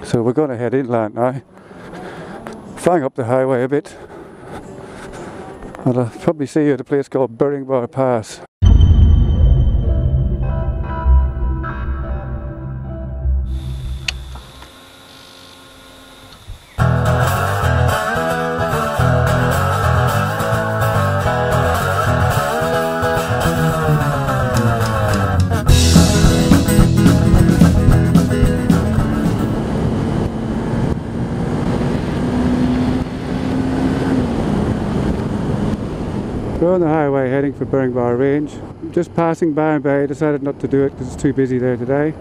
So we're going to head inland now, flying up the highway a bit, and I'll probably see you at a place called Bar Pass. We're on the highway heading for Bar Range. Just passing by, I decided not to do it because it's too busy there today.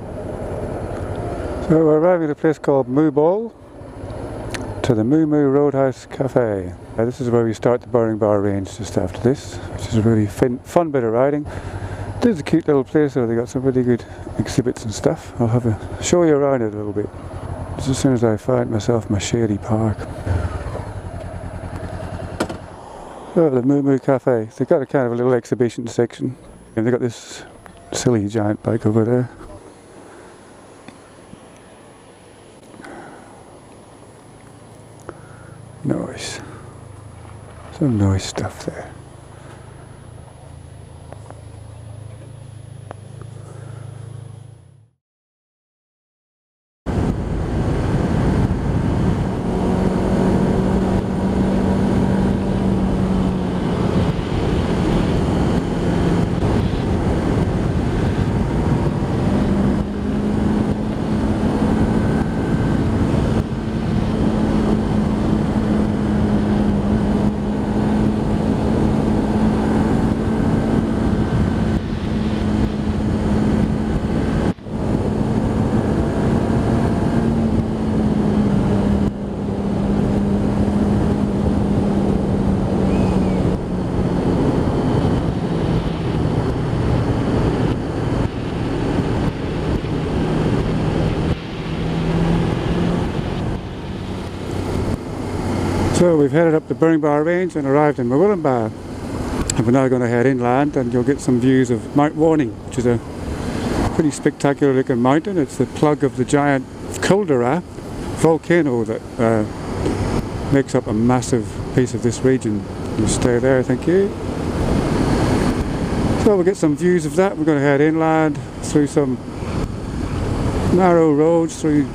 So we're arriving at a place called Moo Ball, to the Moo Moo Roadhouse Cafe. This is where we start the Bar Range just after this, which is a really fun bit of riding. This is a cute little place though, they got some really good exhibits and stuff. I'll have a show you around it a little bit, just as soon as I find myself my shady park. Oh, the Moo Moo Cafe. They've got a kind of a little exhibition section. And they've got this silly giant bike over there. Nice. Some nice stuff there. So we've headed up the Bar Range and arrived in Wollumbin, and we're now going to head inland and you'll get some views of Mount Warning, which is a pretty spectacular looking mountain. It's the plug of the giant Caldera volcano that makes up a massive piece of this region. You stay there, thank you. So we'll get some views of that. We're going to head inland through some narrow roads, through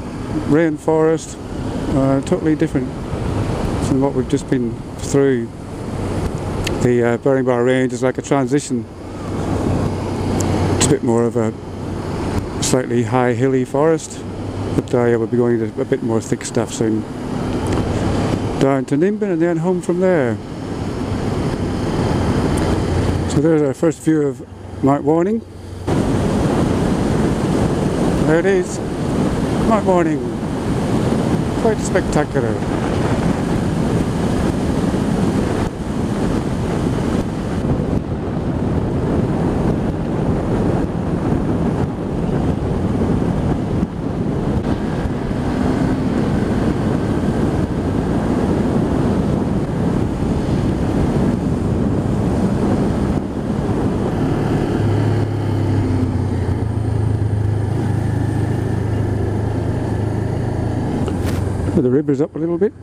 rainforest, totally different from what we've just been through. The Bar Range is like a transition. It's a bit more of a slightly high hilly forest, but we'll be going to a bit more thick stuff soon. Down to Nimbin and then home from there. So there's our first view of Mount Warning. There it is, Mount Warning. Quite spectacular. The river's up a little bit.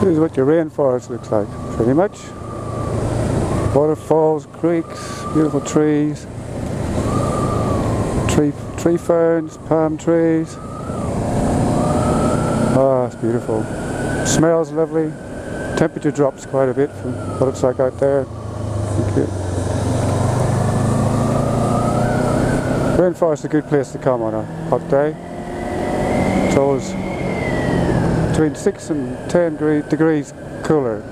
This is what your rainforest looks like, pretty much. Waterfalls, creeks, beautiful trees. Tree ferns, palm trees. Ah, it's beautiful. Smells lovely. Temperature drops quite a bit from what it's like out there. Thank you. Rainforest is a good place to come on a hot day. It's always between 6 and 10 degrees cooler.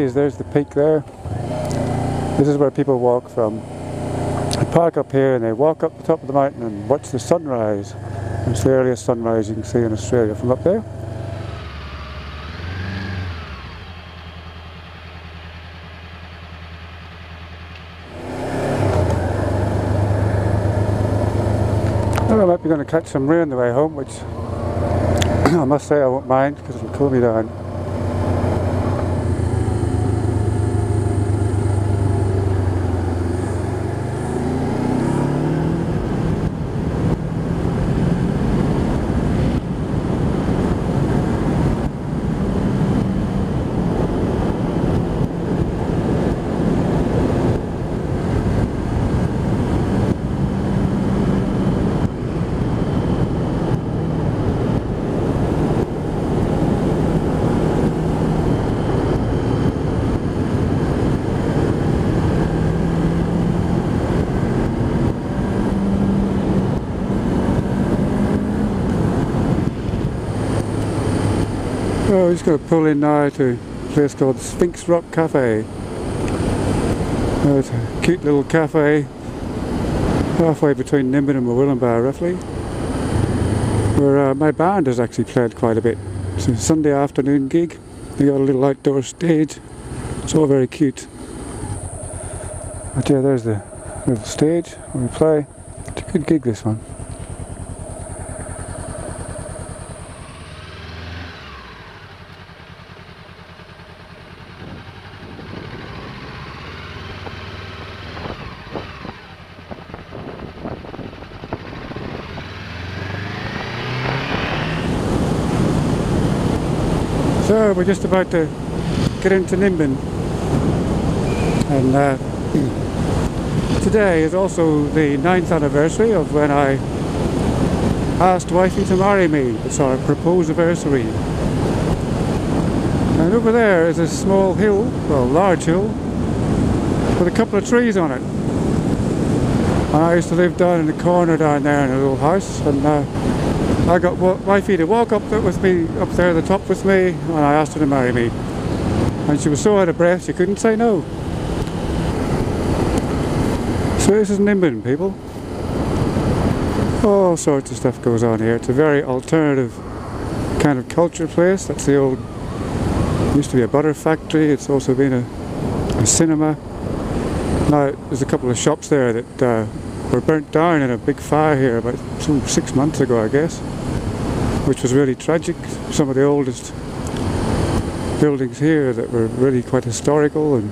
is there's the peak there. This is where people walk from. They park up here and they walk up the top of the mountain and watch the sunrise. It's the earliest sunrise you can see in Australia from up there. I might be going to catch some rain on the way home, which I must say I won't mind because it'll cool me down. So we're just going to pull in now to a place called Sphinx Rock Cafe. It's a cute little cafe halfway between Nimbin and Wollumbin roughly, where my band has actually played quite a bit. It's a Sunday afternoon gig. They got a little outdoor stage. It's all very cute. But yeah, there's the little stage where we play. It's a good gig, this one. So we're just about to get into Nimbin, and today is also the 9th anniversary of when I asked wifey to marry me. It's our propose-iversary. And over there is a small hill, well, large hill, with a couple of trees on it. And I used to live down in the corner down there in a little house, and I got wifey to walk up there with me, up there at the top with me, and I asked her to marry me. And she was so out of breath she couldn't say no. So this is Nimbin, people. All sorts of stuff goes on here. It's a very alternative kind of culture place. That's the old, used to be a butter factory. It's also been a cinema. Now there's a couple of shops there that were burnt down in a big fire here about 6 months ago, I guess, which was really tragic. Some of the oldest buildings here that were really quite historical, and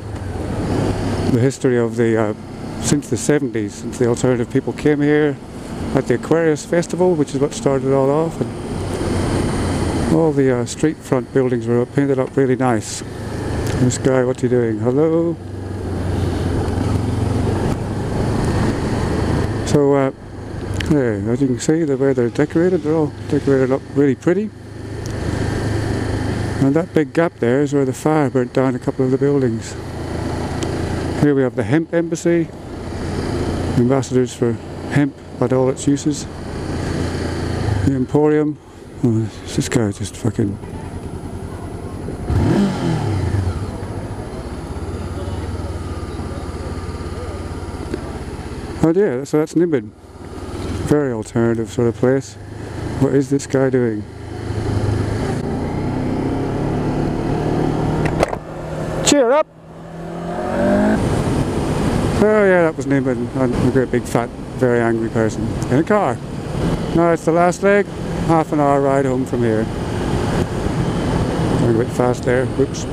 the history of the since the 70s, since the alternative people came here at the Aquarius Festival, which is what started it all off, and all the street front buildings were painted up really nice. This guy, what's he doing? Hello? So yeah, as you can see, the way they're decorated, they're all decorated up really pretty. And that big gap there is where the fire burnt down a couple of the buildings. Here we have the hemp embassy, ambassadors for hemp and all its uses. The emporium. Oh, this guy just fucking... Oh yeah, so that's Nimbin. Very alternative sort of place. What is this guy doing? Cheer up! Oh yeah, that was Nimbin. I'm a great big fat, very angry person in a car. Now it's the last leg, half an hour ride home from here. Going a bit fast there, whoops.